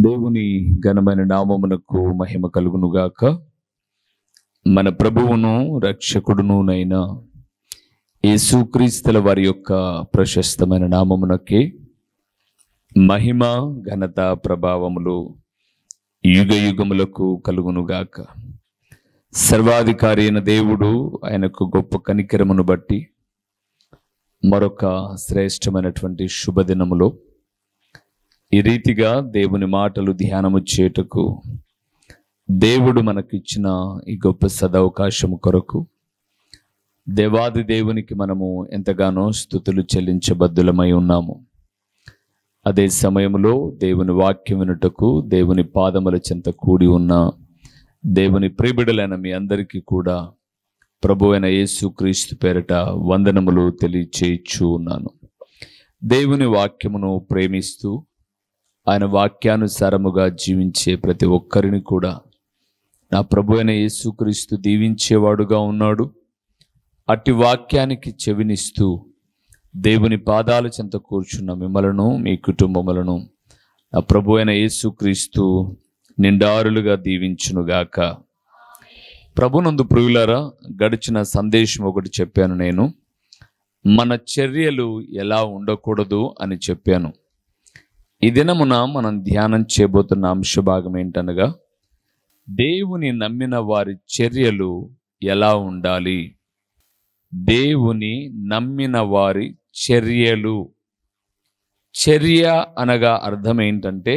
దేవుని ఘనమైన నామమునకు మహిమ కలుగునుగాక. మన ప్రభువును రక్షకుడునునైన యేసుక్రీస్తుల వారి యొక్క ప్రశస్తమైన నామమునకే మహిమ ఘనత ప్రభావములు యుగ యుగములకు కలుగునుగాక. సర్వాధికారి అయిన దేవుడు ఆయనకు గొప్ప కనికరమును బట్టి మరొక శ్రేష్టమైనటువంటి శుభదినములో ఈ రీతిగా దేవుని మాటలు ధ్యానము చేయుటకు దేవుడు మనకిచ్చిన ఈ గొప్ప సదవకాశము కొరకు దేవాది దేవునికి మనము ఎంతగానో స్తుతులు చెల్లించబద్దులమై ఉన్నాము. అదే సమయంలో దేవుని వాక్యం వినుటకు దేవుని పాదముల చెంత కూడి ఉన్న దేవుని ప్రియబిడలైన మీ అందరికీ కూడా ప్రభు అయిన యేసుక్రీస్తు పేరట వందనములు తెలియచేయచ్చు ఉన్నాను. దేవుని వాక్యమును ప్రేమిస్తూ ఆయన వాక్యానుసారముగా జీవించే ప్రతి ఒక్కరిని కూడా నా ప్రభు అయిన యేసుక్రీస్తు దీవించేవాడుగా ఉన్నాడు. అట్టి వాక్యానికి చెవినిస్తూ దేవుని పాదాల చెంత కూర్చున్న మిమ్మలను మీ కుటుంబములను నా ప్రభు అయిన యేసుక్రీస్తు నిండారులుగా దీవించునుగాక. ప్రభునందు ప్రియులారా, గడిచిన సందేశం ఒకటి చెప్పాను. నేను మన చర్యలు ఎలా ఉండకూడదు అని చెప్పాను. ఈ దినమున మనం ధ్యానం చేయబోతున్న అంశభాగం ఏంటనగా, దేవుని నమ్మిన వారి చర్యలు ఎలా ఉండాలి. దేవుని నమ్మిన వారి చర్యలు. చర్య అనగా అర్థం ఏంటంటే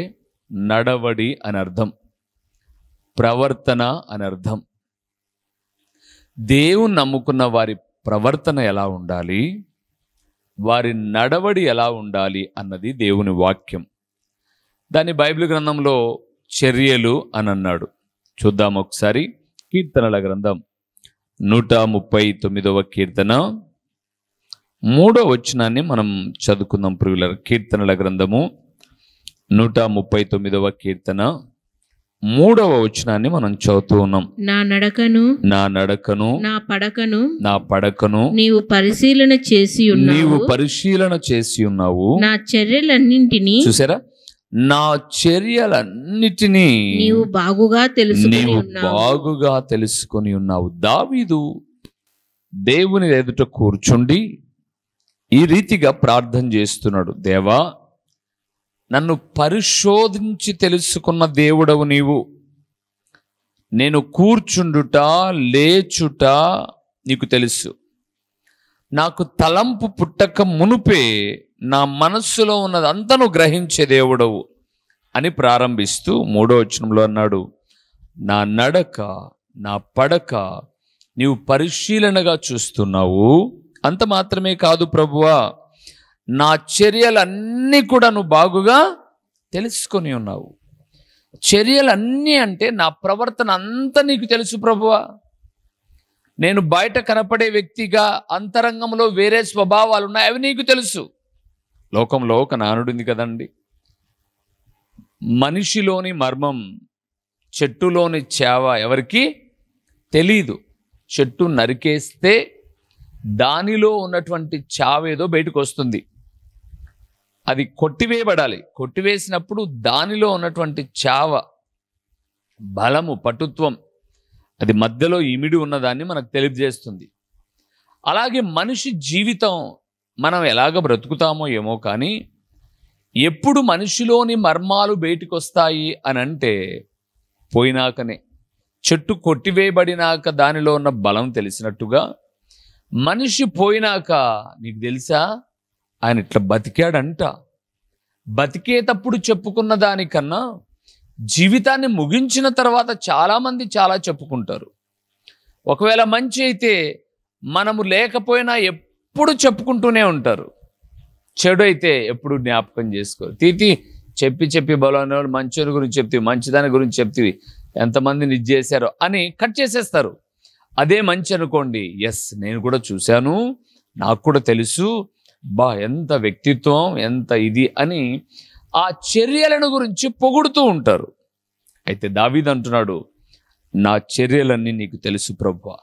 నడవడి అని అర్థం, ప్రవర్తన అని అర్థం. దేవుని నమ్ముకున్న వారి ప్రవర్తన ఎలా ఉండాలి, వారి నడవడి ఎలా ఉండాలి అన్నది దేవుని వాక్యం. దాన్ని బైబిల్ గ్రంథంలో చర్యలు అని అన్నాడు. చూద్దాం ఒకసారి. కీర్తనల గ్రంథం 139వ కీర్తన 3వ వచనాన్ని మనం చదువుకుందాం ప్రియులారా. కీర్తనల గ్రంథము 139వ కీర్తన 3వ వచనాన్ని మనం చదువుతూ ఉన్నాం. నా నడకను నా పడకను నీవు పరిశీలన చేసి ఉన్నావు. నా చర్యలన్నింటినీ చూసారా, నా చర్యలన్నిటినీ నీవు బాగుగా తెలుసుకొని ఉన్నావు. దావీదు దేవుని ఎదుట కూర్చుండి ఈ రీతిగా ప్రార్థన చేస్తున్నాడు. దేవా, నన్ను పరిశోధించి తెలుసుకున్న దేవుడవు నీవు. నేను కూర్చుండుట లేచుట నీకు తెలుసు. నాకు తలంపు పుట్టక మునుపే నా మనస్సులో ఉన్నదంతా నువ్వు గ్రహించే దేవుడవు అని ప్రారంభిస్తూ 3వ వచనంలో అన్నాడు, నా నడక నా పడక నీవు పరిశీలనగా చూస్తున్నావు. అంత మాత్రమే కాదు ప్రభువా, నా చర్యలన్నీ కూడా నువ్వు బాగుగా తెలుసుకొని ఉన్నావు. చర్యలన్నీ అంటే నా ప్రవర్తన అంతా నీకు తెలుసు ప్రభువా. నేను బయట కనపడే వ్యక్తిగా అంతరంగంలో వేరే స్వభావాలు ఉన్నాయి, అవి నీకు తెలుసు. లోకంలో ఒక నానుడు ఉంది కదండి, మనిషిలోని మర్మం చెట్టులోని చేవ ఎవరికి తెలీదు. చెట్టు నరికేస్తే దానిలో ఉన్నటువంటి చావేదో బయటకు వస్తుంది. అది కొట్టివేయబడాలి. కొట్టివేసినప్పుడు దానిలో ఉన్నటువంటి చావ, బలము, పటుత్వం, అది మధ్యలో ఇమిడి ఉన్నదాన్ని మనకు తెలియజేస్తుంది. అలాగే మనిషి జీవితం మనం ఎలాగ బ్రతుకుతామో ఏమో కానీ ఎప్పుడు మనిషిలోని మర్మాలు బయటకు వస్తాయి అని అంటే పోయినాకనే. చెట్టు కొట్టివేయబడినాక దానిలో ఉన్న బలం తెలిసినట్టుగా మనిషి పోయినాక నీకు తెలుసా ఆయన ఇట్లా బతికాడంట. బతికేటప్పుడు చెప్పుకున్న దానికన్నా జీవితాన్ని ముగించిన తర్వాత చాలామంది చాలా చెప్పుకుంటారు. ఒకవేళ మంచి అయితే మనము లేకపోయినా ఎప్పుడు చెప్పుకుంటూనే ఉంటారు. చెడు అయితే ఎప్పుడు జ్ఞాపకం చేసుకోరు. చెప్పి బలమైన వాళ్ళు మంచి గురించి చెప్తే, మంచిదాని గురించి చెప్తే ఎంతమందిని ఇది చేశారో అని కట్ చేసేస్తారు. అదే మంచి అనుకోండి, ఎస్ నేను కూడా చూశాను, నాకు కూడా తెలుసు, ఎంత వ్యక్తిత్వం, ఎంత ఇది అని ఆ చర్యలను గురించి పొగుడుతూ ఉంటారు. అయితే దావీదు అంటున్నాడు, నా చర్యలన్నీ నీకు తెలుసు ప్రభువా.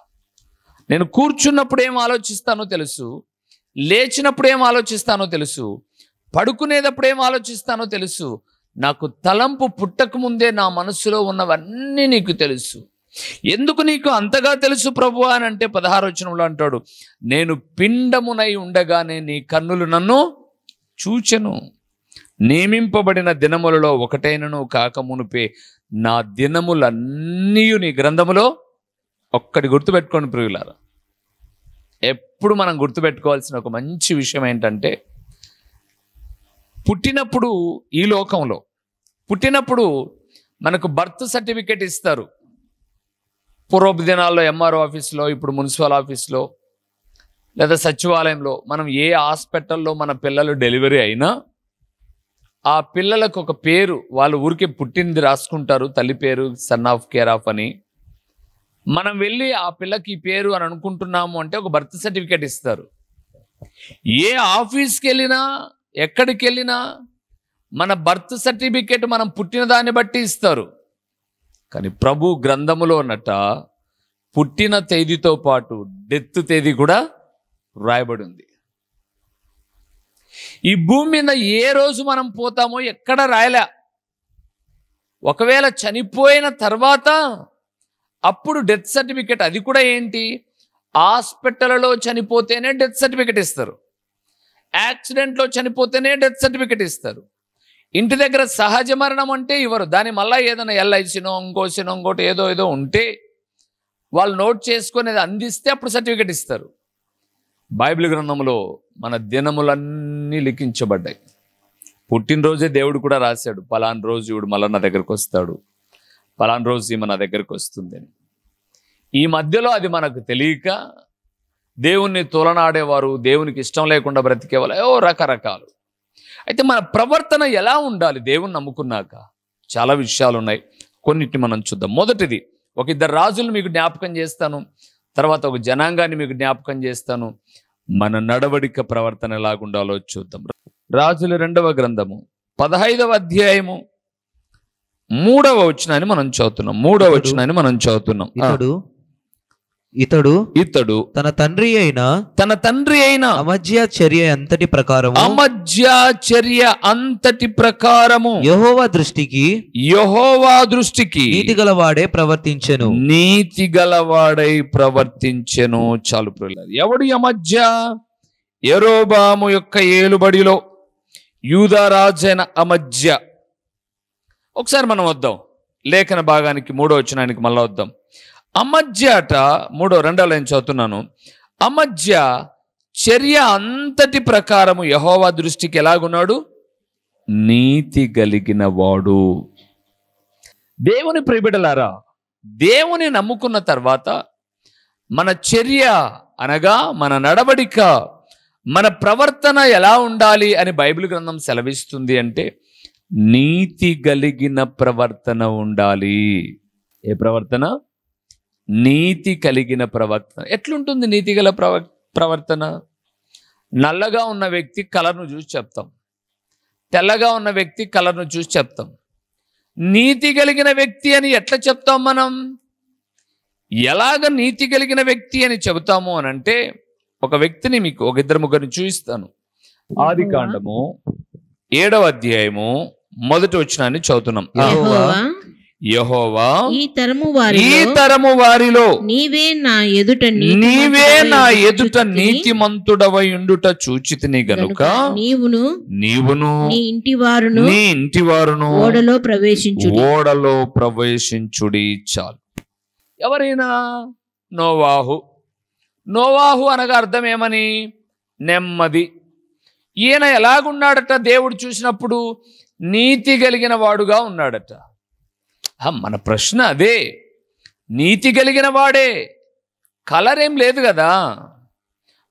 నేను కూర్చున్నప్పుడు ఏం ఆలోచిస్తానో తెలుసు, లేచినప్పుడు ఏం ఆలోచిస్తానో తెలుసు, పడుకునేటప్పుడు ఏం ఆలోచిస్తానో తెలుసు, నాకు తలంపు పుట్టకముందే నా మనసులో ఉన్నవన్నీ నీకు తెలుసు. ఎందుకు నీకు అంతగా తెలుసు ప్రభువా అని అంటే 16వ వచనంలో అంటాడు, నేను పిండమునై ఉండగానే నీ కన్నులు నన్ను చూచెను. నియమింపబడిన దినములలో ఒకటైనను కాకమునుపే నా దినములన్నీ నీ గ్రంథములో. ఒక్కటి గుర్తుపెట్టుకోండి ప్రియులారా, ఎప్పుడు మనం గుర్తుపెట్టుకోవాల్సిన ఒక మంచి విషయం ఏంటంటే, పుట్టినప్పుడు ఈ లోకంలో పుట్టినప్పుడు మనకు బర్త్ సర్టిఫికేట్ ఇస్తారు. పూర్వపు దినాల్లో ఎంఆర్ఓ ఆఫీస్లో, ఇప్పుడు మున్సిపల్ ఆఫీస్లో లేదా సచివాలయంలో, మనం ఏ హాస్పిటల్లో మన పిల్లలు డెలివరీ అయినా ఆ పిల్లలకు ఒక పేరు, వాళ్ళు ఊరికే పుట్టింది రాసుకుంటారు, తల్లి పేరు సన్ ఆఫ్ కేర్ ఆఫ్ అని. మనం వెళ్ళి ఆ పిల్లకి ఈ పేరు అని అనుకుంటున్నాము అంటే ఒక బర్త్ సర్టిఫికేట్ ఇస్తారు. ఏ ఆఫీస్కి వెళ్ళినా ఎక్కడికి వెళ్ళినా మన బర్త్ సర్టిఫికేట్ మనం పుట్టిన దాన్ని బట్టి ఇస్తారు. కానీ ప్రభు గ్రంథములో అన్నట పుట్టిన తేదీతో పాటు డెత్ తేదీ కూడా రాయబడి ఉంది. ఈ భూమి మీద ఏ రోజు మనం పోతామో ఎక్కడ రాయలే. ఒకవేళ చనిపోయిన తర్వాత అప్పుడు డెత్ సర్టిఫికేట్, అది కూడా ఏంటి, హాస్పిటల్లో చనిపోతేనే డెత్ సర్టిఫికేట్ ఇస్తారు, యాక్సిడెంట్లో చనిపోతేనే డెత్ సర్టిఫికేట్ ఇస్తారు. ఇంటి దగ్గర సహజ మరణం అంటే ఇవ్వరు. దాని మళ్ళీ ఏదైనా ఎల్ఐసినో ఇంకోటి ఏదో ఉంటే వాళ్ళు నోట్ చేసుకొని అందిస్తే అప్పుడు సర్టిఫికేట్ ఇస్తారు. బైబిల్ గ్రంథంలో మన దినములన్నీ లిఖించబడ్డాయి. పుట్టినరోజే దేవుడు కూడా రాశాడు, పలానా రోజు ఇవిడు మళ్ళీ నా దగ్గరకు వస్తాడు, పలానా రోజు ఈమె నా దగ్గరకు వస్తుంది అని. ఈ మధ్యలో అది మనకు తెలియక దేవుణ్ణి తోలనాడేవారు, దేవునికి ఇష్టం లేకుండా బ్రతికేవాళ్ళు, రకరకాలు. అయితే మన ప్రవర్తన ఎలా ఉండాలి దేవుణ్ణి నమ్ముకున్నాక? చాలా విషయాలు ఉన్నాయి, కొన్నిటిని మనం చూద్దాం. మొదటిది, ఒక ఇద్దరు రాజులు మీకు జ్ఞాపకం చేస్తాను, తర్వాత ఒక జనాంగాన్ని మీకు జ్ఞాపకం చేస్తాను. మన నడవడిక ప్రవర్తన ఎలాగుండాలో చూద్దాం. రాజుల 2వ గ్రంథము 15వ అధ్యాయము 3వ వచనాన్ని మనం చదువుతున్నాం. 3వ వచనాన్ని మనం చదువుతున్నాం. ఇతడు తన తండ్రి అయిన అమజ్యా చర్య అంతటి ప్రకారము యెహోవా దృష్టికి నీతి గలవాడై ప్రవర్తించెను. చాలు ప్రియులారా, ఎవడు అమజ్యా? యెరోబాము యొక్క ఏలుబడిలో యూదా రాజైన అమజ్యా. ఒకసారి మనం వద్దాం లేఖన భాగానికి, 3వ వచనానికి మళ్ళా వద్దాం. అమజ్యా అట 2వ లైన్ చదువుతున్నాను. అమజ్యా చర్య అంతటి ప్రకారము యెహోవా దృష్టికి ఎలాగున్నాడు? నీతి కలిగిన వాడు. దేవుని ప్రియబిడ్డలారా, దేవుని నమ్ముకున్న తర్వాత మన చర్య అనగా మన నడవడిక, మన ప్రవర్తన ఎలా ఉండాలి అని బైబిల్ గ్రంథం సెలవిస్తుంది అంటే నీతి కలిగిన ప్రవర్తన ఉండాలి. ఏ ప్రవర్తన? నీతి కలిగిన ప్రవర్తన. ఎట్లుంటుంది నీతి గల ప్రవర్తన? నల్లగా ఉన్న వ్యక్తి కలర్ను చూసి చెప్తాం, తెల్లగా ఉన్న వ్యక్తి కలర్ను చూసి చెప్తాం. నీతి కలిగిన వ్యక్తి అని ఎట్లా చెప్తాం మనం? ఎలాగ నీతి కలిగిన వ్యక్తి అని చెబుతాము అని అంటే, ఒక వ్యక్తిని మీకు ఒక ఇద్దరు ముగ్గురిని చూపిస్తాను. ఆదికాండము 7వ అధ్యాయము 1వ వచనాన్ని చదువుతున్నాం. యెహోవా ఈ తరము వారిలో నీవే నా ఎదుట నీతిమంతుడవై ఉండుట చూచితిని గనుక నీవును నీ ఇంటి వారును ఓడలో ప్రవేశించుడి. చాలు. ఎవరైనా? నోవాహు అనగా అర్థం ఏమని? నెమ్మది. ఈయన ఎలాగున్నాడట? దేవుడు చూసినప్పుడు నీతి కలిగిన వాడుగా ఉన్నాడట. మన ప్రశ్న అదే, నీతి కలిగిన వాడే, కలర్ ఏం లేదు కదా,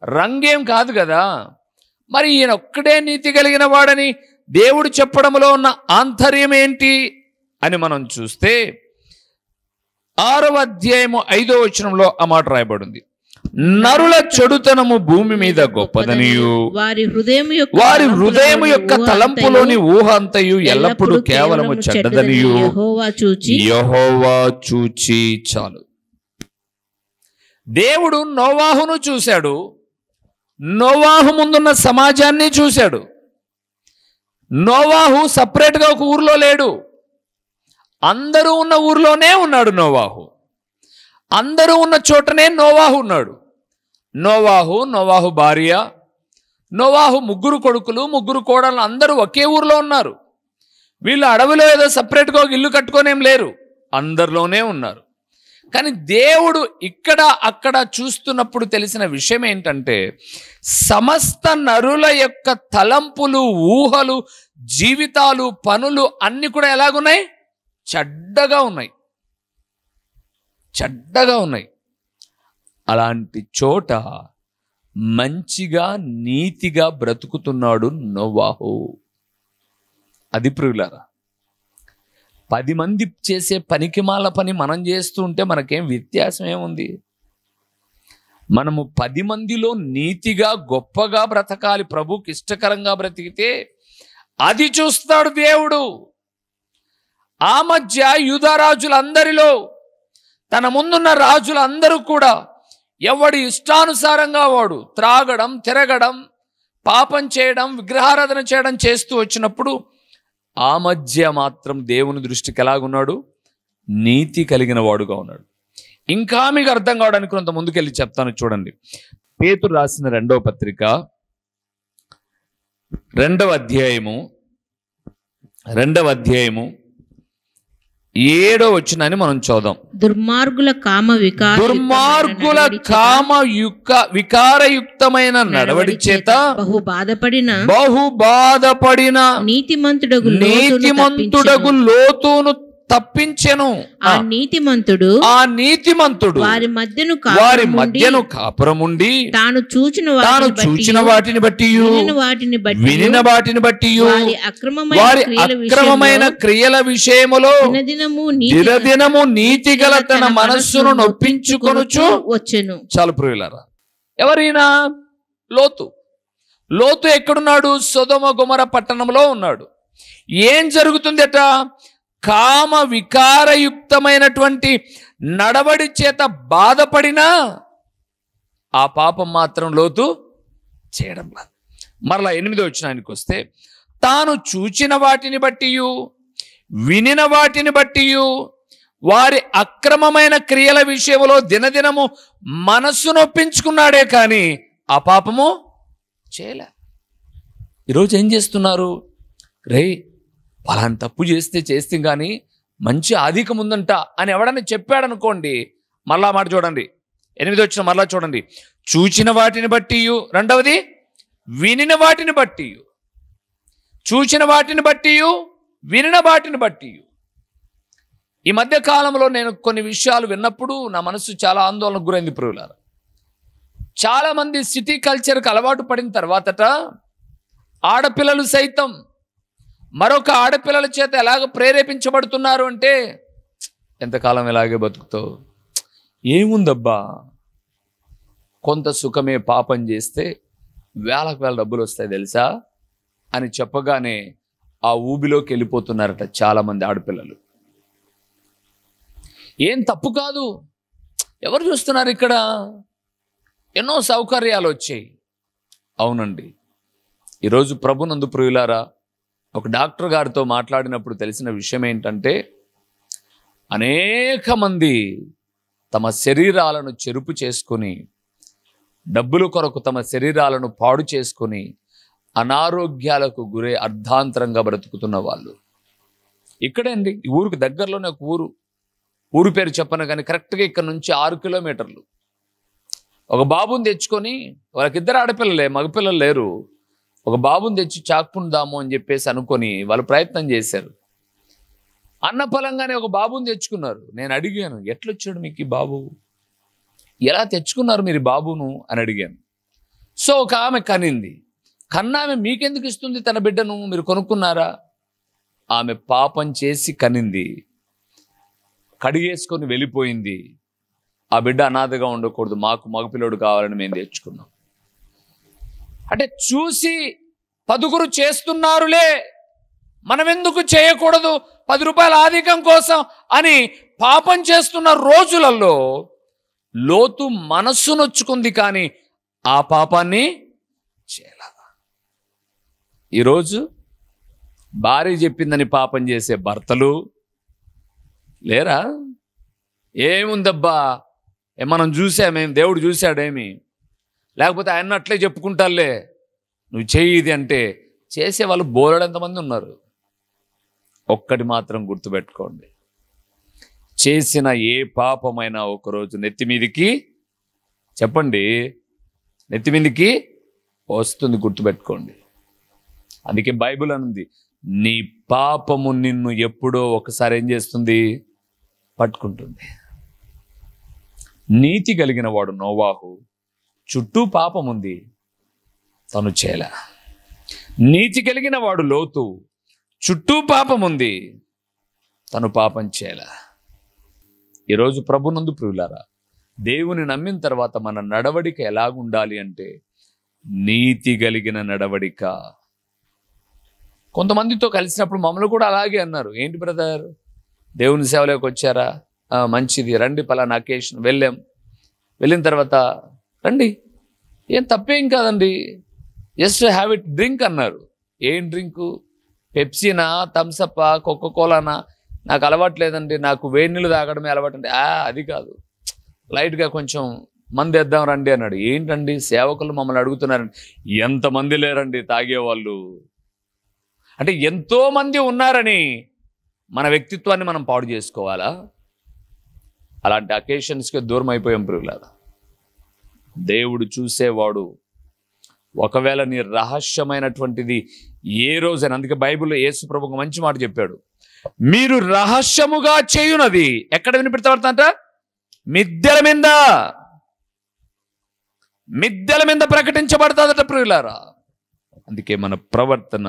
రంగేం కాదు కదా, మరి ఈయన ఒక్కడే నీతి కలిగిన వాడని దేవుడు చెప్పడంలో ఉన్న ఆంతర్యం ఏంటి అని మనం చూస్తే 6వ అధ్యాయము 5వ వచనంలో ఆ మాట రాయబడింది. నరుల చెడుతనము భూమి మీద గొప్పదనియు వారి హృదయం యొక్క తలంపులోని ఊహ అంతయు ఎల్లప్పుడూ కేవలము చెడ్డదనియు యెహోవా చూచి. చాలు. దేవుడు నోవాహును చూశాడు, నోవాహు ముందున్న సమాజాన్ని చూశాడు. నోవాహు సపరేట్గా ఒక ఊర్లో లేడు, అందరూ ఉన్న ఊర్లోనే ఉన్నాడు నోవాహు. అందరూ ఉన్న చోటనే నోవాహు ఉన్నాడు. నోవాహు భార్య, నోవాహు ముగ్గురు కొడుకులు, ముగ్గురు కోడళ్ళు అందరూ ఒకే ఊర్లో ఉన్నారు. వీళ్ళు అడవిలో ఏదో సపరేట్గా ఒక ఇల్లు కట్టుకోనేం లేరు, అందరిలోనే ఉన్నారు. కానీ దేవుడు ఇక్కడ అక్కడ చూస్తున్నప్పుడు తెలిసిన విషయం ఏంటంటే, సమస్త నరుల యొక్క తలంపులు, ఊహలు, జీవితాలు, పనులు అన్నీ కూడా ఎలాగున్నాయి? చెడ్డగా ఉన్నాయి, చెడ్డగా ఉన్నాయి. అలాంటి చోట మంచిగా నీతిగా బ్రతుకుతున్నాడు నోవాహు. అది ప్రియులారా, 10 మంది చేసే పనికిమాల పని మనం చేస్తూ ఉంటే మనకేం వ్యత్యాసం ఏముంది? మనము 10 మందిలో నీతిగా గొప్పగా బ్రతకాలి, ప్రభుకి ఇష్టకరంగా బ్రతికితే అది చూస్తాడు దేవుడు. ఆ మధ్య యూదా రాజులందరిలో, తన ముందున్న రాజులందరూ కూడా ఎవడి ఇష్టానుసారంగా వాడు త్రాగడం, తిరగడం, పాపం చేయడం, విగ్రహారాధన చేయడం చేస్తూ వచ్చినప్పుడు ఆ మధ్య మాత్రం దేవుని దృష్టికి ఎలాగున్నాడు? నీతి కలిగిన వాడుగా ఉన్నాడు. ఇంకా మీకు అర్థం కావడానికి కొంత ముందుకెళ్ళి చెప్తాను చూడండి. పేతురు రాసిన 2వ పత్రిక 2వ అధ్యాయము 7వ వచనాన్ని మనం చూద్దాం. దుర్మార్గుల కామ వికారయుక్తమైన నడవడి చేత బహు బాధపడిన నీతిమంతుడగు లోతును తప్పించెను. ఆ నీతిమంతుడు వారి మధ్యను కాపురముండి తాను చూచిన వాటిని బట్టి వినిన వాటిని బట్టి వారి అక్రమమైన క్రియల విషయములో దినదినము నీతిగల తన మనస్సును నొప్పించుకొనుచు వచ్చెను. చాలు ప్రియులారా, ఎవరైనా లోతు ఎక్కడున్నాడు? సొదొమ గొమొర పట్టణంలో ఉన్నాడు. ఏం జరుగుతుందట? కామ వికారయుక్తమైనటువంటి నడవడి చేత బాధపడినా ఆ పాపం మాత్రం లోతు చేయడం లేదు. మరలా 8వ వచనానికి వస్తే, తాను చూచిన వాటిని బట్టి వినిన వాటిని బట్టి వారి అక్రమమైన క్రియల విషయంలో దినదినము మనస్సు నొప్పించుకున్నాడే కానీ ఆ పాపము చేయలే. ఈరోజు ఏం చేస్తున్నారు? పలానా తప్పు చేస్తే కానీ మంచి ఆధికం ఉందంట అని ఎవడన్నా చెప్పాడనుకోండి, మరలా మాట చూడండి, 8వ వచనం మరలా చూడండి. చూచిన వాటిని బట్టి, రెండవది వినిన వాటిని బట్టి, చూచిన వాటిని బట్టి వినిన వాటిని బట్టి. ఈ మధ్య కాలంలో నేను కొన్ని విషయాలు విన్నప్పుడు నా మనసు చాలా ఆందోళనకు గురైంది ప్రియులారా. చాలా మంది సిటీ కల్చర్కి అలవాటు పడిన తర్వాతట ఆడపిల్లలు సైతం మరొక ఆడపిల్లల చేత ఎలాగ ప్రేరేపించబడుతున్నారు అంటే, ఎంతకాలం ఇలాగే బతుకుతావు, ఏముందబ్బా, కొంత సుఖమే, పాపం చేస్తే వేలకు వేల డబ్బులు వస్తాయి తెలుసా అని చెప్పగానే ఆ ఊబిలోకి వెళ్ళిపోతున్నారట చాలామంది ఆడపిల్లలు. ఏం తప్పు కాదు, ఎవరు చూస్తున్నారు ఇక్కడ? ఎన్నో సౌకర్యాలు వచ్చాయి. అవునండి, ఈరోజు ప్రభునందు ప్రియులారా, ఒక డాక్టర్ గారితో మాట్లాడినప్పుడు తెలిసిన విషయం ఏంటంటే, అనేక మంది తమ శరీరాలను చెరుపు చేసుకొని, డబ్బుల కొరకు తమ శరీరాలను పాడు చేసుకొని అనారోగ్యాలకు గురై అర్ధాంతరంగా బ్రతుకుతున్న వాళ్ళు ఇక్కడే అండి. ఈ ఊరికి దగ్గరలోనే ఒక ఊరు పేరు చెప్పను కానీ కరెక్ట్గా ఇక్కడ నుంచి 6 కిలోమీటర్లు. ఒక బాబుని తెచ్చుకొని, వాళ్ళకిద్దరు ఆడపిల్లలే, మగపిల్లలు లేరు, ఒక బాబుని తెచ్చి చాక్పుందాము అని చెప్పేసి అనుకొని వాళ్ళు ప్రయత్నం చేశారు. అన్న ఫలంగానే ఒక బాబుని తెచ్చుకున్నారు. నేను అడిగాను, ఎట్లొచ్చాడు మీకు ఈ బాబు, ఎలా తెచ్చుకున్నారు మీరు బాబును అని అడిగాను. సో ఒక ఆమె కనింది. కన్నామె మీకెందుకు ఇస్తుంది తన బిడ్డను, మీరు కొనుక్కున్నారా? ఆమె పాపం చేసి కనింది, కడిగేసుకొని వెళ్ళిపోయింది. ఆ బిడ్డ అనాథగా ఉండకూడదు, మాకు మగపిల్లడు కావాలని మేము తెచ్చుకున్నాం. అంటే చూసి 10గురు చేస్తున్నారులే, మనం ఎందుకు చేయకూడదు, 10 రూపాయల ఆధికం కోసం అని పాపం చేస్తున్న రోజులలో లోతు మనస్సు నొచ్చుకుంది కానీ ఆ పాపాన్ని చేయలేదు. ఈరోజు భార్య చెప్పిందని పాపం చేసే భర్తలు లేరా? ఏముందబ్బా, మనం చూసామేం, దేవుడు చూశాడేమి, లేకపోతే ఆయన అట్లే చెప్పుకుంటాలే, నువ్వు చెయ్యి ఇది అంటే చేసేవాళ్ళు బోలెడంతమంది ఉన్నారు. ఒక్కటి మాత్రం గుర్తుపెట్టుకోండి, చేసిన ఏ పాపమైనా ఒకరోజు నెత్తిమీదికి, చెప్పండి, నెత్తిమీదికి వస్తుంది, గుర్తుపెట్టుకోండి. అందుకే బైబిల్ అనుంది, నీ పాపము నిన్ను ఎప్పుడో ఒకసారి ఏం చేస్తుంది, పట్టుకుంటుంది. నీతి కలిగిన వాడు నోవాహు, చుట్టూ పాపం ఉంది, తను చేయలే. నీతి కలిగిన వాడు లోతు, చుట్టూ పాపం ఉంది, తను పాపం చేయలే. ఈరోజు ప్రభునందు ప్రియులారా, దేవుని నమ్మిన తర్వాత మన నడవడిక ఎలాగుండాలి అంటే నీతి కలిగిన నడవడిక. కొంతమందితో కలిసినప్పుడు మమ్మల్ని కూడా అలాగే అన్నారు, ఏంటి బ్రదర్ దేవుని సేవలోకి వచ్చారా, మంచిది, రండి పలానా అకేషన్. వెళ్ళిన తర్వాత రండి, ఏం తప్పేం కాదండి, జస్ట్ హ్యావ్ ఇట్ డ్రింక్ అన్నారు. ఏం డ్రింకు, పెప్సీనా, థమ్సప్పా, కోకోకోలానా, నాకు అలవాటు లేదండి, నాకు వేడి నీళ్ళు తాగడమే అలవాటు అంటే, అది కాదు, లైట్గా కొంచెం మంది వేద్దాం రండి అన్నాడు. ఏంటండి సేవకులు మమ్మల్ని అడుగుతున్నారండి, ఎంతమంది లేరండి తాగేవాళ్ళు అంటే, ఎంతో మంది ఉన్నారని మన వ్యక్తిత్వాన్ని మనం పాడు చేసుకోవాలా? అలాంటి అకేషన్స్కి దూరం అయిపోయాం ప్రియులారా. దేవుడు చూసేవాడు. ఒకవేళ నీ రహస్యమైనటువంటిది ఏ రోజైనా, అందుకే బైబిల్లో యేసు ప్రభు ఒక మంచి మాట చెప్పాడు, మీరు రహస్యముగా చేయునది ఎక్కడ వినిపెడతాడంట, మిద్దెల మీద ప్రకటించబడతాదట ప్రియులారా. అందుకే మన ప్రవర్తన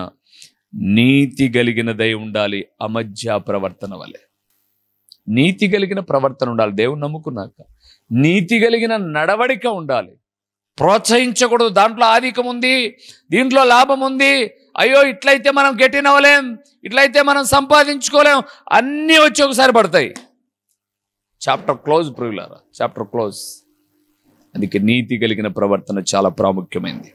నీతి కలిగినదై ఉండాలి, అమధ్య ప్రవర్తన వలె. నీతి కలిగిన ప్రవర్తన ఉండాలి, దేవుని నమ్ముకున్నాక నీతి కలిగిన నడవడిక ఉండాలి. ప్రోత్సహించకూడదు, దాంట్లో ఆధిక్యం ఉంది, దీంట్లో లాభం ఉంది, అయ్యో ఇట్లయితే మనం గెటిన్ అవ్వలేం, ఇట్లయితే మనం సంపాదించుకోలేం, అన్నీ వచ్చి ఒకసారి పడతాయి. చాప్టర్ క్లోజ్ ప్రియులారా, చాప్టర్ క్లోజ్. అందుకే నీతి కలిగిన ప్రవర్తన చాలా ప్రాముఖ్యమైనది.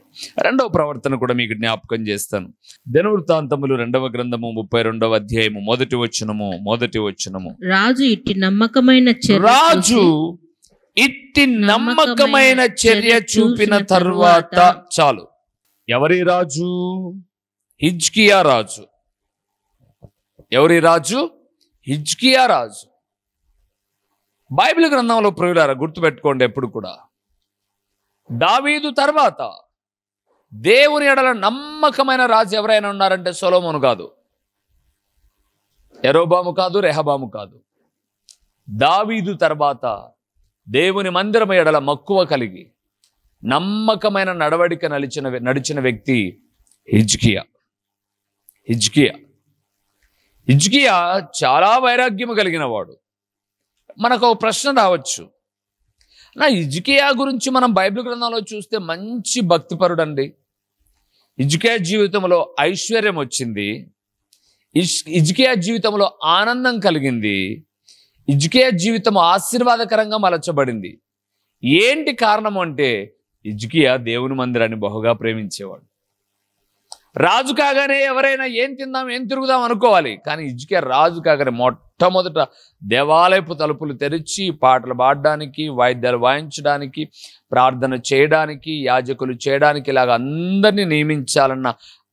రెండవ ప్రవర్తన కూడా మీకు జ్ఞాపకం చేస్తాను. దినవృత్తాంతములు 2వ గ్రంథము 32వ అధ్యాయము మొదటి వచనము. రాజు ఇట్టి నమ్మకమైన చర్య చూపిన తరువాత, చాలు. ఎవరి రాజు? హిజ్కియా రాజు. ఎవరి రాజు? హిజ్కియా రాజు. బైబిల్ గ్రంథంలో ప్రియులారా గుర్తుపెట్టుకోండి, ఎప్పుడు కూడా దావీదు తర్వాత దేవుని ఎడల నమ్మకమైన రాజు ఎవరైనా ఉన్నారంటే సొలొమోను కాదు, యెరోబాము కాదు, రెహబాము కాదు. దావీదు తర్వాత దేవుని మందిరం ఎడల మక్కువ కలిగి నమ్మకమైన నడవడిక నడిచిన వ్యక్తి హిజ్కియా చాలా వైరాగ్యము కలిగిన వాడు. మనకు ఒక ప్రశ్న రావచ్చు, నా హిజ్కియా గురించి మనం బైబిల్ గ్రంథంలో చూస్తే మంచి భక్తిపరుడు అండి, హిజ్కియా జీవితంలో ఐశ్వర్యం వచ్చింది, హిజ్కియా జీవితంలో ఆనందం కలిగింది, హిజ్కియా జీవితం ఆశీర్వాదకరంగా మలచబడింది. ఏంటి కారణం అంటే హిజ్కియా దేవుని మందిరాన్ని బహుగా ప్రేమించేవాడు. రాజు కాగానే ఎవరైనా ఏం తిందాం ఏం తిరుగుదాం అనుకోవాలి, కానీ హిజ్కియా రాజు కాగానే మొట్టమొదట దేవాలయపు తలుపులు తెరిచి పాటలు పాడడానికి, వాయిద్యాలు వాయించడానికి, ప్రార్థన చేయడానికి, యాజకులు చేయడానికి, ఇలాగ అందరినీ నియమించాలన్న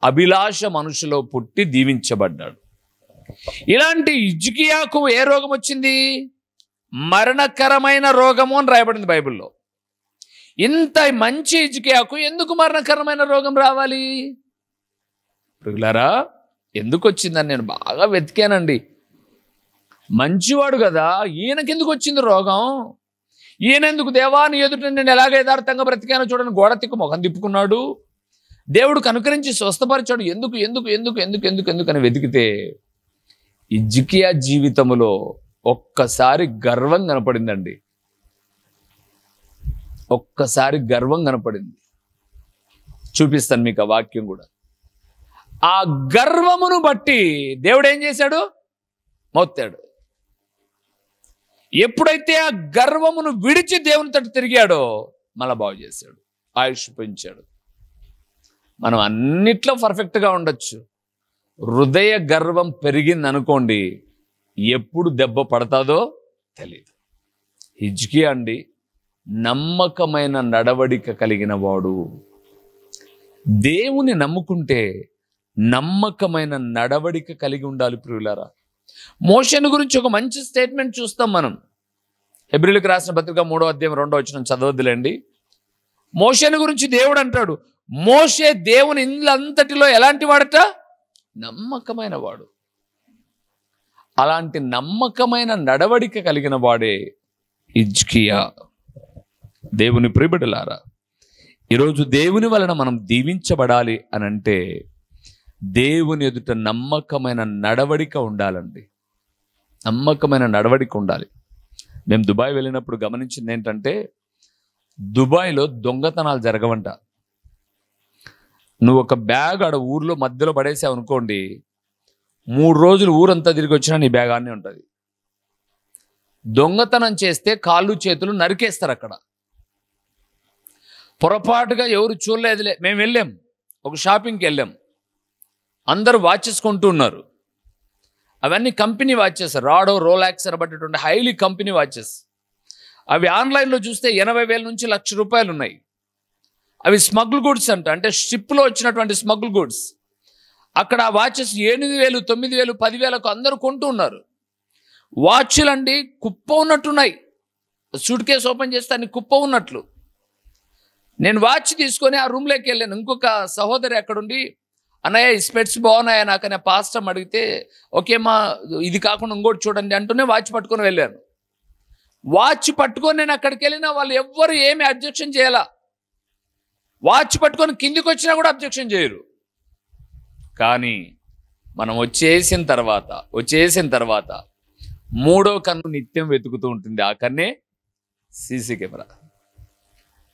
అభిలాష మనుషులో పుట్టి దీవించబడ్డాడు. ఇలాంటి హిజ్కియాకు ఏ రోగం వచ్చింది? మరణకరమైన రోగము అని రాయబడింది బైబిల్లో. ఇంత మంచి హిజ్కియాకు ఎందుకు మరణకరమైన రోగం రావాలి? ప్రియులారా, ఎందుకు వచ్చిందని నేను బాగా వెతికానండి. మంచివాడు కదా, ఈయనకెందుకు వచ్చింది రోగం? ఈయనెందుకు దేవాని ఎదుట నేను ఎలాగ యథార్థంగా బ్రతికానో చూడని గోడ తిక్కు ముఖం తిప్పుకున్నాడు, దేవుడు కనుకరించి స్వస్థపరిచాడు, ఎందుకు ఎందుకు ఎందుకు ఎందుకు ఎందుకు ఎందుకు అని వెతికితే హిజ్కియా జీవితంలో ఒక్కసారి గర్వం కనపడిందండి. ఒక్కసారి గర్వం కనపడింది. చూపిస్తాను మీకు ఆ వాక్యం కూడా. ఆ గర్వమును బట్టి దేవుడు ఏం చేశాడు? మోత్తాడు. ఎప్పుడైతే ఆ గర్వమును విడిచి దేవుని తట్టు తిరిగాడో మళ్ళా బాగు చేశాడు, ఆయుష్ పెంచాడు. మనం అన్నిట్లో పర్ఫెక్ట్గా ఉండొచ్చు, హృదయ గర్వం పెరిగింది అనుకోండి, ఎప్పుడు దెబ్బ పడతాదో తెలియదు. హిజ్కియా అండి నమ్మకమైన నడవడిక కలిగిన వాడు. దేవుని నమ్ముకుంటే నమ్మకమైన నడవడిక కలిగి ఉండాలి ప్రియులారా. మోషేను గురించి ఒక మంచి స్టేట్మెంట్ చూస్తాం మనం. హెబ్రీయులకు రాసిన పత్రిక 3వ అధ్యాయం 2వ వచనం చదవద్దులేండి. మోషేను గురించి దేవుడు అంటాడు, మోషే దేవుని ఇండ్లంతటిలో ఎలాంటి వాడట? నమ్మకమైన వాడు. అలాంటి నమ్మకమైన నడవడిక కలిగిన వాడే హిజ్కియా. దేవుని ప్రియబిడ్డలారా, ఈరోజు దేవుని వలన మనం దీవించబడాలి అని అంటే దేవుని ఎదుట నమ్మకమైన నడవడిక ఉండాలండి. నమ్మకమైన నడవడిక ఉండాలి. మేము దుబాయ్ వెళ్ళినప్పుడు గమనించింది ఏంటంటే, దుబాయ్లో దొంగతనాలు జరగవంట. నువ్వు ఒక బ్యాగ్ ఆడ ఊర్లో మధ్యలో పడేసావు అనుకోండి, 3 రోజులు ఊరంతా తిరిగి వచ్చినా నీ బ్యాగ్ ఆనే ఉంటుంది. దొంగతనం చేస్తే కాళ్ళు చేతులు నరికేస్తారు అక్కడ. పొరపాటుగా ఎవరు చూడలేదులే, మేము వెళ్ళాం, ఒక షాపింగ్కి వెళ్ళాం, అందరూ వాచెస్ కొంటూ ఉన్నారు. అవన్నీ కంపెనీ వాచెస్, రాడో రోలాక్స్ అనబట్టేటువంటి హైలీ కంపెనీ వాచెస్. అవి ఆన్లైన్లో చూస్తే 80,000 నుంచి ₹1,00,000 ఉన్నాయి. అవి స్మగుల్ గుడ్స్ అంట, అంటే షిప్లో వచ్చినటువంటి స్మగుల్ గుడ్స్. అక్కడ ఆ వాచెస్ 8,000, 9,000, 10,000కు అందరూ కొంటూ ఉన్నారు. వాచ్లు అండి కుప్ప ఉన్నట్టున్నాయి. సూట్ కేసు ఓపెన్ చేస్తే అన్ని కుప్ప ఉన్నట్లు. నేను వాచ్ తీసుకొని ఆ రూమ్లోకి వెళ్ళాను. ఇంకొక సహోదరి అక్కడుండి, అన్నయ్య ఈ స్పెట్స్ బాగున్నాయా నాకనే పాస్టమ్ అడిగితే, ఓకే మా ఇది కాకుండా ఇంకోటి చూడండి అంటూనే వాచ్ పట్టుకొని వెళ్ళాను. వాచ్ పట్టుకొని నేను అక్కడికి వెళ్ళినా వాళ్ళు ఎవ్వరు ఏమి అబ్జెక్షన్ చేయాల. వాచ్ పట్టుకొని కిందికి వచ్చినా కూడా అబ్జెక్షన్ చేయరు. కానీ మనం వచ్చేసిన తర్వాత 3వ కన్ను నిత్యం వెతుకుతూ ఉంటుంది. ఆ కన్నే సీసీ కెమెరా.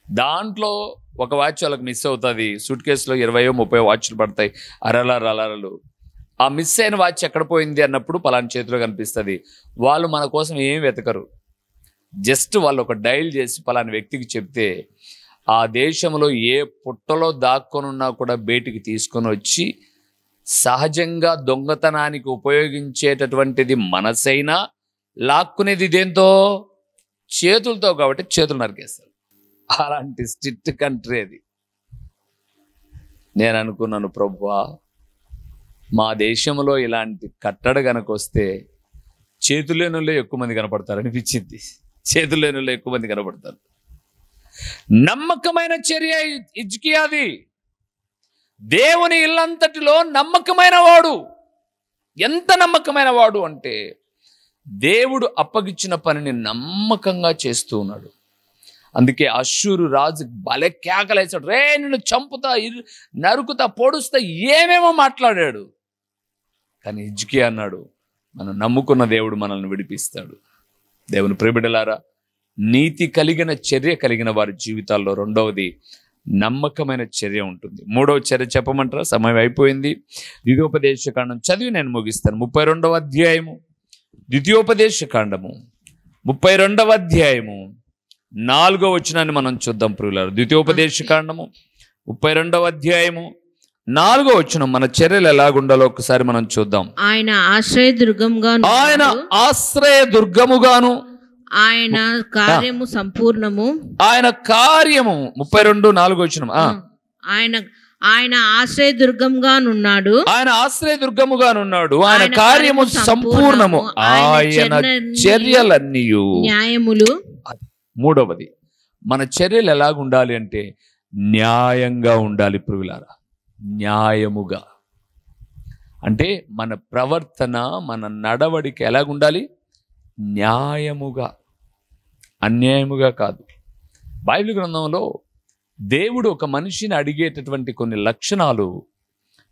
దాంట్లో ఒక వాచ్ వాళ్ళకి మిస్ అవుతుంది. సూట్ కేసులో 20-30 వాచ్లు పడతాయి, అరలలు. ఆ మిస్ అయిన వాచ్ ఎక్కడ పోయింది అన్నప్పుడు పలానా చేతిలో కనిపిస్తుంది. వాళ్ళు మన కోసం ఏం వెతకరు. జస్ట్ వాళ్ళు ఒక డైల్ చేసి పలానా వ్యక్తికి చెప్తే ఆ దేశంలో ఏ పుట్టలో దాక్కొనున్నా కూడా బయటికి తీసుకొని వచ్చి, సహజంగా దొంగతనానికి ఉపయోగించేటటువంటిది మనసైనా లాక్కునేది దేంతో? చేతులతో. కాబట్టి చేతులు నరికేస్తారు. అలాంటి స్ట్రిక్ట్ కంట్రీ అది. నేను అనుకున్నాను, ప్రభువా మా దేశంలో ఇలాంటి కట్టడ గనక వస్తే చేతులేనుల్లో ఎక్కువ మంది కనపడతారు అనిపించింది. చేతులేనుల్లో ఎక్కువ మంది కనపడతారు. నమ్మకమైన చర్య హిజ్కియాది. దేవుని ఇల్లంతటిలో నమ్మకమైన వాడు. ఎంత నమ్మకమైన వాడు అంటే, దేవుడు అప్పగిచ్చిన పనిని నమ్మకంగా చేస్తూ ఉన్నాడు. అందుకే అష్షూరు రాజు భలే కేకలేసాడు, రే నిన్ను చంపుతా, నరుకుతా, పొడుస్తా, ఏమేమో మాట్లాడాడు. కానీ హిజ్కియా అన్నాడు, మనం నమ్ముకున్న దేవుడు మనల్ని విడిపిస్తాడు. దేవుని ప్రియబిడ్డలారా, నీతి కలిగిన చర్య కలిగిన వారి జీవితాల్లో రెండవది నమ్మకమైన చర్య ఉంటుంది. 3వ చర్య చెప్పమంటారా? సమయం అయిపోయింది. ద్వితీయోపదేశకాండం చదివి నేను ముగిస్తాను. 32వ అధ్యాయము, ద్వితీయోపదేశకాండము 32వ అధ్యాయము 4వ వచనాన్ని మనం చూద్దాం ప్రియులారా. ద్వితీయోపదేశకాండము 32వ అధ్యాయము 4వ వచనం. మన చర్యలు ఎలాగుండాలో ఒకసారి మనం చూద్దాం. ఆయన ఆశ్రయదుర్గముగాను, ఆయన కార్యము సంపూర్ణము. ఆయన కార్యము 32:4 వచనం. ఆయన ఆశ్రయదుర్గముగానున్నాడు. ఆయన కార్యము సంపూర్ణము. ఆయన చర్యలన్నీ న్యాయములు. 3వది, మన చర్యలు ఎలాగుండాలి అంటే న్యాయంగా ఉండాలి ప్రియులారా. న్యాయముగా అంటే మన ప్రవర్తన, మన నడవడిక ఎలాగుండాలి? న్యాయముగా, అన్యాయముగా కాదు. బైబిల్ గ్రంథంలో దేవుడు ఒక మనిషిని అడిగేటటువంటి కొన్ని లక్షణాలు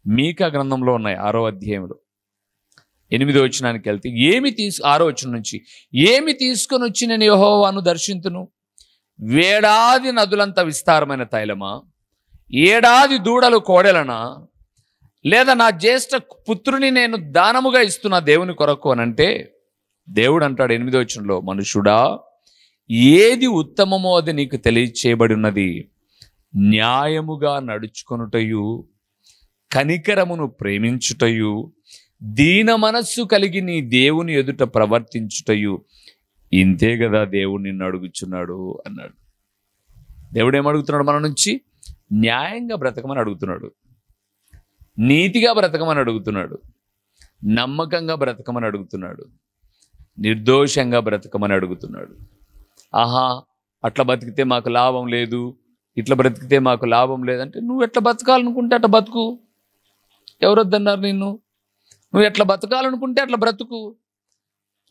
మీకా గ్రంథంలో ఉన్నాయి. 6వ అధ్యాయంలో 8వ వచనానికి వెళ్తే 6వ వచనం నుంచి, ఏమి తీసుకొని వచ్చి నేను యెహోవాను దర్శింతును? వేడాది నదులంత విస్తారమైన తైలమా? ఏడాది దూడలు కోడెలనా? లేదా నా జ్యేష్ఠ పుత్రుని నేను దానముగా ఇస్తున్నా దేవుని కొరకు అని అంటే, దేవుడు అంటాడు 8వ వచనంలో, మనుషుడా ఏది ఉత్తమమో అది నీకు తెలియచేయబడి ఉన్నది. న్యాయముగా నడుచుకొనుటయు కనికరమును ప్రేమించుటయు దీన మనస్సు కలిగి నీ దేవుని ఎదుట ప్రవర్తించుటయు ఇంతే కదా దేవుడు నిన్ను అడుగుచున్నాడు అన్నాడు. దేవుడు ఏమడుగుతున్నాడు? మన నుంచి న్యాయంగా బ్రతకమని అడుగుతున్నాడు, నీతిగా బ్రతకమని అడుగుతున్నాడు, నమ్మకంగా బ్రతకమని అడుగుతున్నాడు, నిర్దోషంగా బ్రతకమని అడుగుతున్నాడు. ఆహా, అట్లా బతికితే మాకు లాభం లేదు, ఇట్లా బ్రతికితే మాకు లాభం లేదంటే నువ్వు ఎట్లా బతకాలనుకుంటే అట్లా బతుకు. ఎవరొద్దన్నారు నిన్ను? నువ్వు ఎట్లా బతకాలనుకుంటే అట్లా బ్రతుకు.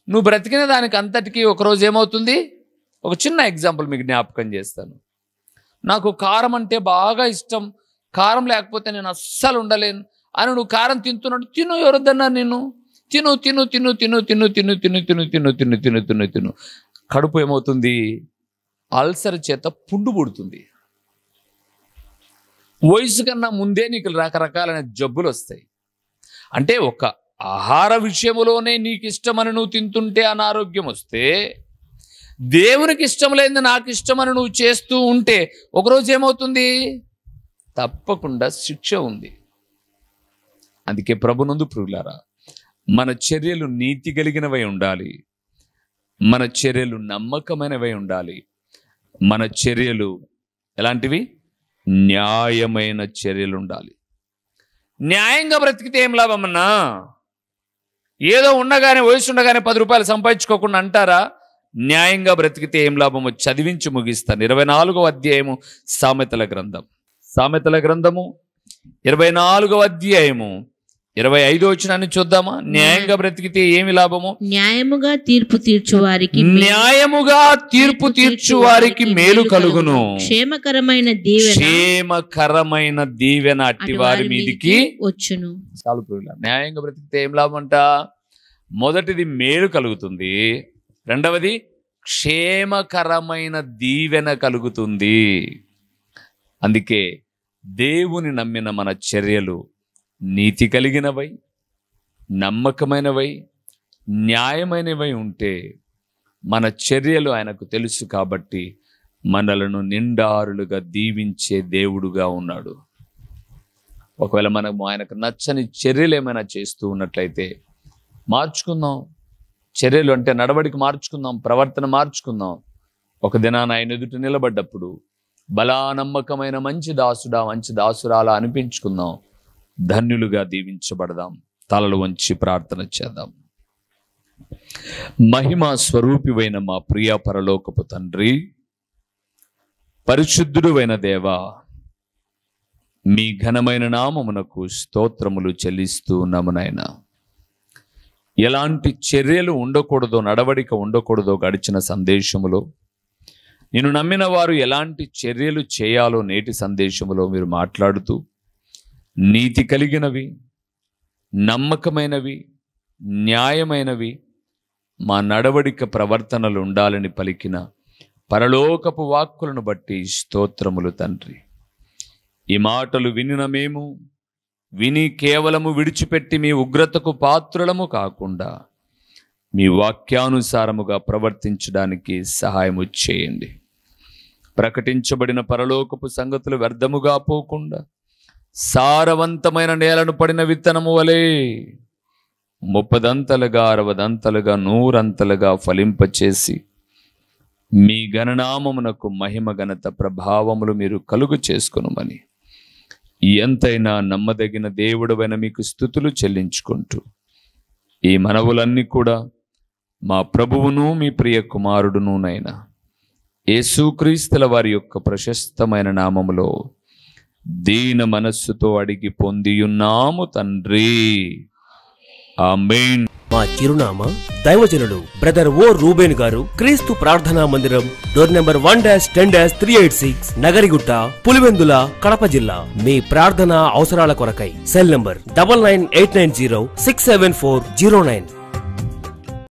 నువ్వు బ్రతికిన దానికి అంతటికీ ఒకరోజు ఏమవుతుంది? ఒక చిన్న ఎగ్జాంపుల్ మీకు జ్ఞాపకం చేస్తాను. నాకు కారం అంటే బాగా ఇష్టం, కారం లేకపోతే నేను అస్సలు ఉండలేను అని నువ్వు కారం తింటున్నాడు. తిను, ఎవరొద్దన్నారు నిన్ను? తిను తిను తిను తిను తిను తిను తిను తిను తిను తిను తిను తిను తిను కడుపు ఏమవుతుంది? అల్సర్ చేత పుండు పుడుతుంది. వయసు కన్నా ముందే నీకు రకరకాలైన జబ్బులు వస్తాయి. అంటే ఒక ఆహార విషయంలోనే నీకు ఇష్టమని నువ్వు తింటుంటే అనారోగ్యం వస్తే, దేవునికి ఇష్టం లేని నాకు ఇష్టమని నువ్వు చేస్తూ ఉంటే ఒకరోజు ఏమవుతుంది? తప్పకుండా శిక్ష ఉంది. అందుకే ప్రభునందు ప్రియులారా, మన చర్యలు నీతి కలిగినవై ఉండాలి, మన చర్యలు నమ్మకమైనవై ఉండాలి, మన చర్యలు ఎలాంటివి? న్యాయమైన చర్యలు ఉండాలి. న్యాయంగా బ్రతికితే ఏం లాభమన్నా? ఏదో ఉండగానే, వయసు ఉండగానే 10 రూపాయలు సంపాదించుకోకుండా అంటారా? న్యాయంగా బ్రతికితే ఏం లాభమో చదివించి ముగిస్తాను. 24వ అధ్యాయము సామెతల గ్రంథం, సామెతల గ్రంథము 24వ అధ్యాయము 25వ వచనాన్ని చూద్దామా? న్యాయంగా బ్రతికితే ఏమి లాభము? న్యాయముగా తీర్పు తీర్చు వారికి న్యాయముగా తీర్పు తీర్చు వారికి మేలు కలుగును. క్షేమకరమైన దీవెన క్షేమకరమైన దీవెన అట్టి వారి మీదికి వచ్చును. చాలు ప్రియులారా, న్యాయంగా బ్రతికితే ఏం లాభం అంట? మొదటిది మేలు కలుగుతుంది, రెండవది క్షేమకరమైన దీవెన కలుగుతుంది. అందుకే దేవుని నమ్మిన మన చర్యలు నీతి కలిగినవై, నమ్మకమైనవై, న్యాయమైనవై ఉంటే మన చర్యలు ఆయనకు తెలుసు కాబట్టి మనలను నిండారులుగా దీవించే దేవుడుగా ఉన్నాడు. ఒకవేళ మనము ఆయనకు నచ్చని చర్యలు ఏమైనా చేస్తూ ఉన్నట్లయితే మార్చుకుందాం. చర్యలు అంటే నడవడికి మార్చుకుందాం, ప్రవర్తన మార్చుకుందాం. ఒక దినాన ఆయన ఎదుట నిలబడ్డప్పుడు బలా నమ్మకమైన మంచి దాసుడా, మంచి దాసురాలా అనిపించుకుందాం. ధన్యులుగా దీవించబడదాం. తలలు వంచి ప్రార్థన చేద్దాం. మహిమా స్వరూపివైన మా ప్రియ పరలోకపు తండ్రి, పరిశుద్ధుడైన దేవా, మీ ఘనమైన నామమునకు స్తోత్రములు చెల్లిస్తూ ఉన్నాము నాయనా. ఎలాంటి చర్యలు ఉండకూడదో, నడవడిక ఉండకూడదో గడిచిన సందేశములో, నేను నమ్మిన వారు ఎలాంటి చర్యలు చేయాలో నేటి సందేశములో మీరు మాట్లాడుతూ, నీతి కలిగినవి, నమ్మకమైనవి, న్యాయమైనవి మా నడవడిక ప్రవర్తనలు ఉండాలని పలికిన పరలోకపు వాక్కులను బట్టి స్తోత్రములు తండ్రి. ఈ మాటలు వినిన మేము విని కేవలము విడిచిపెట్టి మీ ఉగ్రతకు పాత్రులము కాకుండా మీ వాక్యానుసారముగా ప్రవర్తించడానికి సహాయము చేయండి. ప్రకటించబడిన పరలోకపు సంగతులు వ్యర్థముగా పోకుండా సారవంతమైన నేలను పడిన విత్తనము వలె 30దంతలుగా 60దంతలుగా 100అంతలుగా ఫలింపచేసి మీ గణనామమునకు మహిమ ఘనత ప్రభావములు మీరు కలుగు చేసుకొనుమని ఎంతైనా నమ్మదగిన దేవుడవైన మీకు స్తుతులు చెల్లించుకుంటూ ఈ మనవులన్నీ కూడా మా ప్రభువును మీ ప్రియ కుమారుడును నైనా యేసుక్రీస్తుల వారి యొక్క ప్రశస్తమైన నామములో దీన మనస్సుతో అడిగి పొందియున్నాము తండ్రి, ఆమేన్. మా చిరునామా దైవజనుడు బ్రదర్ ఓ రూబేన్ గారు, క్రీస్తు ప్రార్థనా మందిరం, డోర్ నెంబర్ 1-10-386, నగరిగుట్ట, పులివెందుల, కడప జిల్లా. మీ ప్రార్థనా అవసరాల కొరకై సెల్ నంబర్ 9989067409.